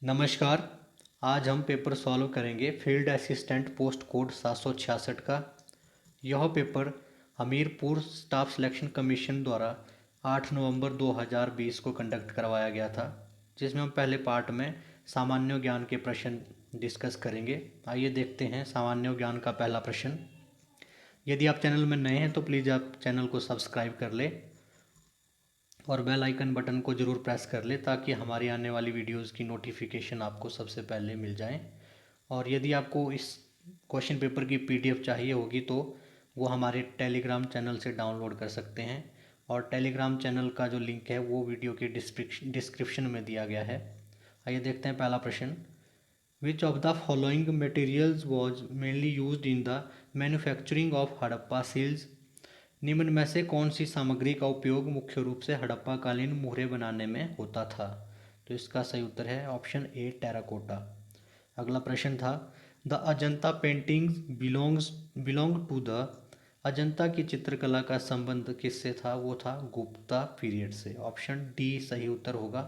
नमस्कार। आज हम पेपर सॉल्व करेंगे फील्ड असिस्टेंट पोस्ट कोड 766 का। यह paper Hamirpur staff selection commission द्वारा 8 नवंबर 2020 को कंडक्ट करवाया गया था, जिसमें हम पहले पार्ट में सामान्य ज्ञान के प्रश्न डिस्कस करेंगे। आइए देखते हैं सामान्य ज्ञान का पहला प्रश्न। यदि आप चैनल में नए हैं तो प्लीज़ आप चैनल को सब्सक्राइब कर ले और बेल आइकन बटन को ज़रूर प्रेस कर ले ताकि हमारी आने वाली वीडियोस की नोटिफिकेशन आपको सबसे पहले मिल जाए। और यदि आपको इस क्वेश्चन पेपर की पीडीएफ चाहिए होगी तो वो हमारे टेलीग्राम चैनल से डाउनलोड कर सकते हैं, और टेलीग्राम चैनल का जो लिंक है वो वीडियो के डिस्क्रिप्शन में दिया गया है। आइए देखते हैं पहला प्रश्न। Which of the following materials was mainly use in the manufacturing of Harappa seals. निम्न में से कौन सी सामग्री का उपयोग मुख्य रूप से हड़प्पाकालीन मुहरें बनाने में होता था? तो इसका सही उत्तर है ऑप्शन ए टेराकोटा। अगला प्रश्न था, the Ajanta paintings belong to the. Ajanta की चित्रकला का संबंध किससे था? वो था गुप्ता पीरियड से। ऑप्शन डी सही उत्तर होगा।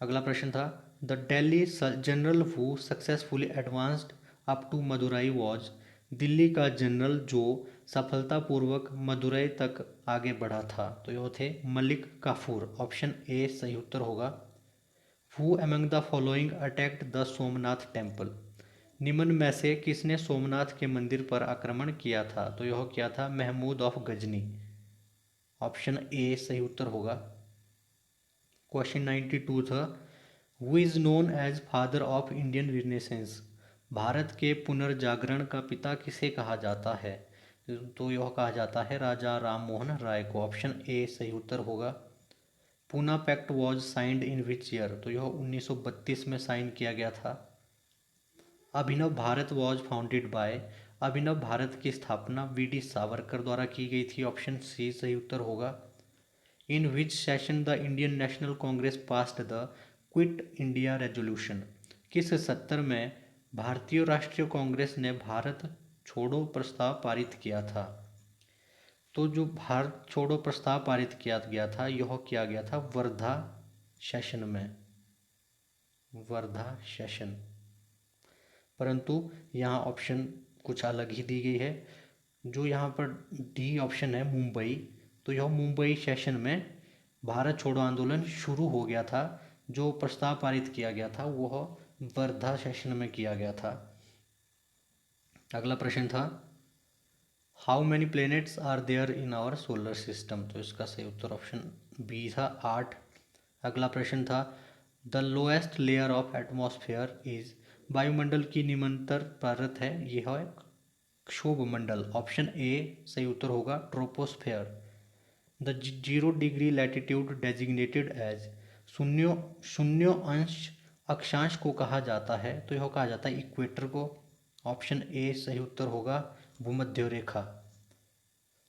अगला प्रश्न था, the Delhi general who successfully advanced up to Madurai was. Delhi का जनरल जो सफलतापूर्वक मदुरई तक आगे बढ़ा था, तो यह थे मलिक काफूर। ऑप्शन ए सही उत्तर होगा। Who among the following attacked the Somnath temple. निम्न में से किसने सोमनाथ के मंदिर पर आक्रमण किया था? तो यह क्या था? Mahmud of Ghazni. Option A सही उत्तर होगा। क्वेश्चन 92 था, who is known as father of Indian renaissance. Bharat के पुनर्जागरण का पिता किसे कहा जाता है? तो यह कहा जाता है राजा राम मोहन राय को। ऑप्शन ए सही उत्तर होगा। Poona pact was signed in which year. तो यह 1932 में साइन किया गया था। Abhinav Bharat was founded by. Abhinav Bharat की स्थापना वी.डी. सावरकर द्वारा की गई थी। ऑप्शन सी सही उत्तर होगा। In which session the Indian National Congress passed the Quit India resolution. किस सत्र में भारतीय राष्ट्रीय कांग्रेस ने भारत छोड़ो प्रस्ताव पारित किया था? तो जो भारत छोड़ो प्रस्ताव पारित किया गया था, यह किया गया था वर्धा सेशन में। वर्धा सेशन। परंतु यहाँ ऑप्शन कुछ अलग ही दी गई है। जो यहाँ पर डी ऑप्शन है मुंबई, तो यह मुंबई सेशन में भारत छोड़ो आंदोलन शुरू हो गया था। जो प्रस्ताव पारित किया गया था वह वर्धा सेशन में किया गया था। अगला प्रश्न था, how many planets are there in our solar system. तो इसका सही उत्तर ऑप्शन बी था 8। अगला प्रश्न था, the lowest layer of atmosphere is. वायुमंडल की निम्नतर परत है, यह है क्षोभ मंडल। ऑप्शन ए सही उत्तर होगा troposphere. The 0 degree latitude designated as. शून्य शून्य अंश अक्षांश को कहा जाता है, तो यह कहा जाता है इक्वेटर को। ऑप्शन ए सही उत्तर होगा भूमध्य रेखा।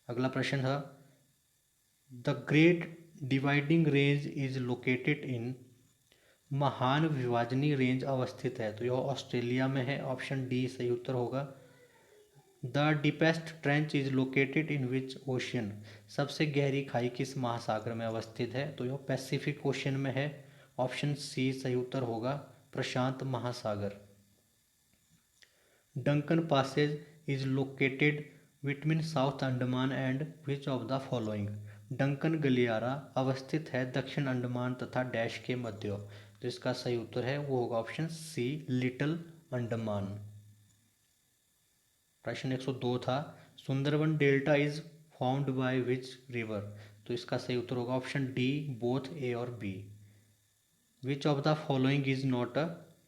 अगला प्रश्न था, the great dividing range is located इन। महान विभाजनी रेंज अवस्थित है, तो यह ऑस्ट्रेलिया में है। ऑप्शन डी सही उत्तर होगा। The deepest trench is located in which ocean. सबसे गहरी खाई किस महासागर में अवस्थित है? तो यह पैसिफिक ओशियन में है। ऑप्शन सी सही उत्तर होगा प्रशांत महासागर। Duncan passage is located between south Andaman and which of the following. Duncan गलियारा अवस्थित है दक्षिण अंडमान तथा डैश के मध्य। तो इसका सही उत्तर है वो होगा ऑप्शन सी लिटिल अंडमान। प्रश्न 102 था, Sundarban delta is found by which river. तो इसका सही उत्तर होगा ऑप्शन डी बोथ ए और B. Which of the following is not a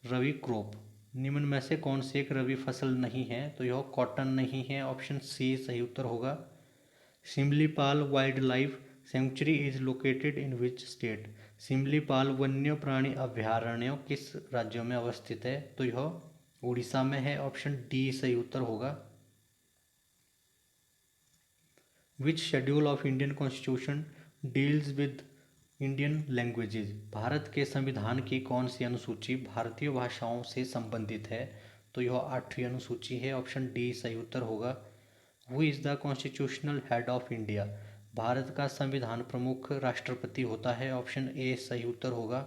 rabi crop. निम्न में से कौन सी एक रवि फसल नहीं है? तो यह कॉटन नहीं है। ऑप्शन सी सही उत्तर होगा। Similipal wildlife sanctuary is located in which state. Similipal वन्य प्राणी अभ्यारण्य किस राज्य में अवस्थित है? तो यह उड़ीसा में है। ऑप्शन डी सही उत्तर होगा। Which schedule of Indian constitution deals with Indian languages. Bharat के संविधान की कौन सी अनुसूची भारतीय भाषाओं से संबंधित है? तो यह 8वीं अनुसूची है। ऑप्शन डी सही उत्तर होगा। Who is the constitutional head of India. Bharat का संविधान प्रमुख राष्ट्रपति होता है। ऑप्शन ए सही उत्तर होगा।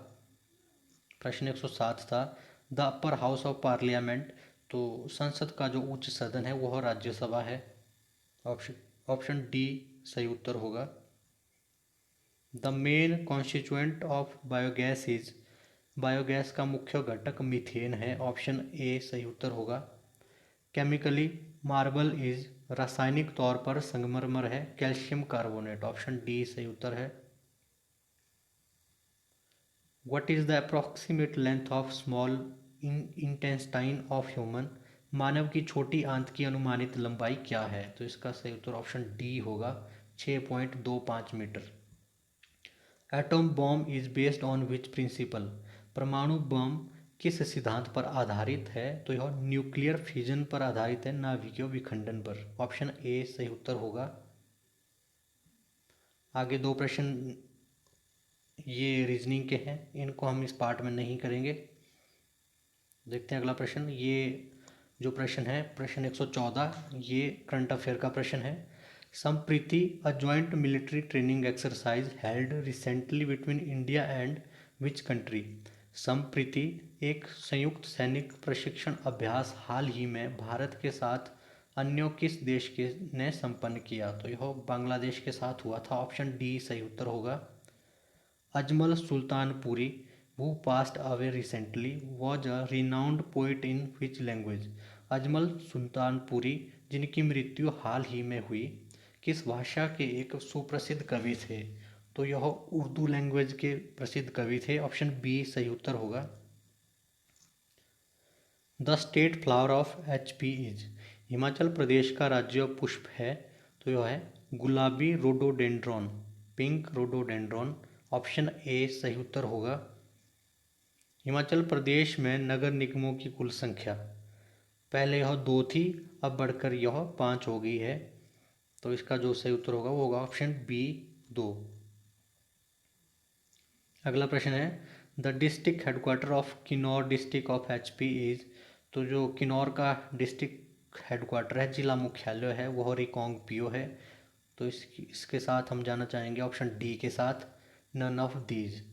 प्रश्न 107 था the upper house of parliament, तो संसद का जो उच्च सदन है वह राज्यसभा है। ऑप्शन ऑप्शन डी सही उत्तर होगा। The main constituent of biogas is, biogas का मुख्य घटक मीथेन है। ऑप्शन ए सही उत्तर होगा। केमिकली मार्बल इज, रासायनिक तौर पर संगमरमर है कैल्शियम कार्बोनेट। ऑप्शन डी सही उत्तर है। What is the approximate length of small intestine of human, मानव की छोटी आंत की अनुमानित लंबाई क्या है? तो इसका सही उत्तर ऑप्शन डी होगा, 6.25 meter. Atom bomb is based on which principle, परमाणु बम किस सिद्धांत पर आधारित है? तो यह न्यूक्लियर फिजन पर आधारित है, नाभिकीय विखंडन पर। ऑप्शन ए सही उत्तर होगा। आगे दो प्रश्न ये रीजनिंग के हैं, इनको हम इस पार्ट में नहीं करेंगे। देखते हैं अगला प्रश्न। ये जो प्रश्न है प्रश्न 114, ये करंट अफेयर का प्रश्न है। Sampriti a joint military training exercise held recently between India and which country, Sampriti एक संयुक्त सैनिक प्रशिक्षण अभ्यास हाल ही में भारत के साथ अन्य किस देश के ने संपन्न किया? तो यह बांग्लादेश के साथ हुआ था। ऑप्शन डी सही उत्तर होगा। Ajmal Sultanpuri who passed away recently was a renowned poet in which language, Ajmal Sultanpuri जिनकी मृत्यु हाल ही में हुई किस भाषा के एक सुप्रसिद्ध कवि थे? तो यह उर्दू लैंग्वेज के प्रसिद्ध कवि थे। ऑप्शन बी सही उत्तर होगा। The state flower of HP is, Himachal Pradesh का राज्य पुष्प है तो यह है गुलाबी rhododendron, pink rhododendron. Option A सही उत्तर होगा। हिमाचल प्रदेश में नगर निगमों की कुल संख्या, पहले यह 2 थी, अब बढ़कर यह 5 हो गई है। तो इसका जो सही उत्तर होगा वो होगा ऑप्शन बी 2। अगला प्रश्न है the district headquarter of Kinnaur district of HP is, तो जो किन्नौर का डिस्ट्रिक्ट हेडक्वार्टर है, जिला मुख्यालय है, वह रिकांगपिओ है। तो इसके साथ हम जाना चाहेंगे ऑप्शन डी के साथ, नन ऑफ दीज।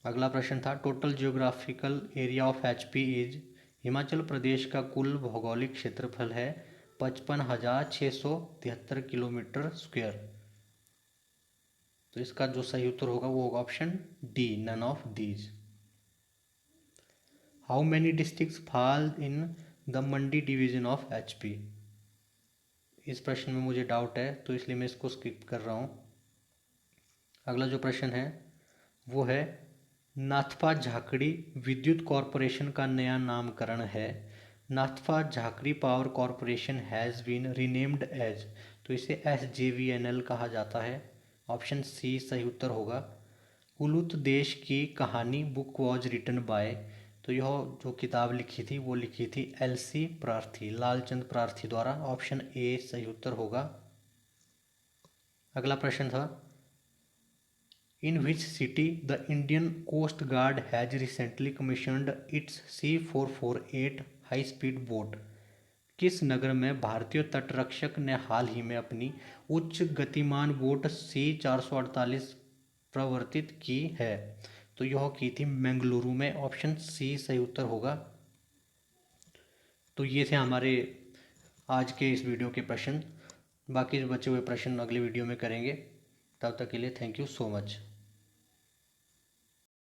अगला प्रश्न था total geographical area of HP is, Himachal Pradesh का कुल भौगोलिक क्षेत्रफल है 55,673 किलोमीटर स्क्वायर। तो इसका जो सही उत्तर होगा वो होगा option D, none of these. How many districts fall in the Mandi division of HP, इस प्रश्न में मुझे डाउट है तो इसलिए मैं इसको स्किप कर रहा हूँ। अगला जो प्रश्न है वो है नाथपा झाकड़ी विद्युत कॉरपोरेशन का नया नामकरण है। Nathpa Jhakri power corporation has been renamed as, तो इसे SJVNL कहा जाता है। ऑप्शन सी सही उत्तर होगा। उलूत देश की कहानी बुक वॉज रिटन बाय, तो यह जो किताब लिखी थी वो लिखी थी LC प्रार्थी, लालचंद प्रार्थी द्वारा। ऑप्शन ए सही उत्तर होगा। अगला प्रश्न था in which city the Indian Coast Guard has recently commissioned its C448 high speed boat, किस नगर में भारतीय तटरक्षक ने हाल ही में अपनी उच्च गतिमान बोट C448 प्रवर्तित की है? तो यह की थी बेंगलुरु में। ऑप्शन सी सही उत्तर होगा। तो ये थे हमारे आज के इस वीडियो के प्रश्न, बाकी जो बचे हुए प्रश्न अगले वीडियो में करेंगे। तब तक के लिए थैंक यू सो मच।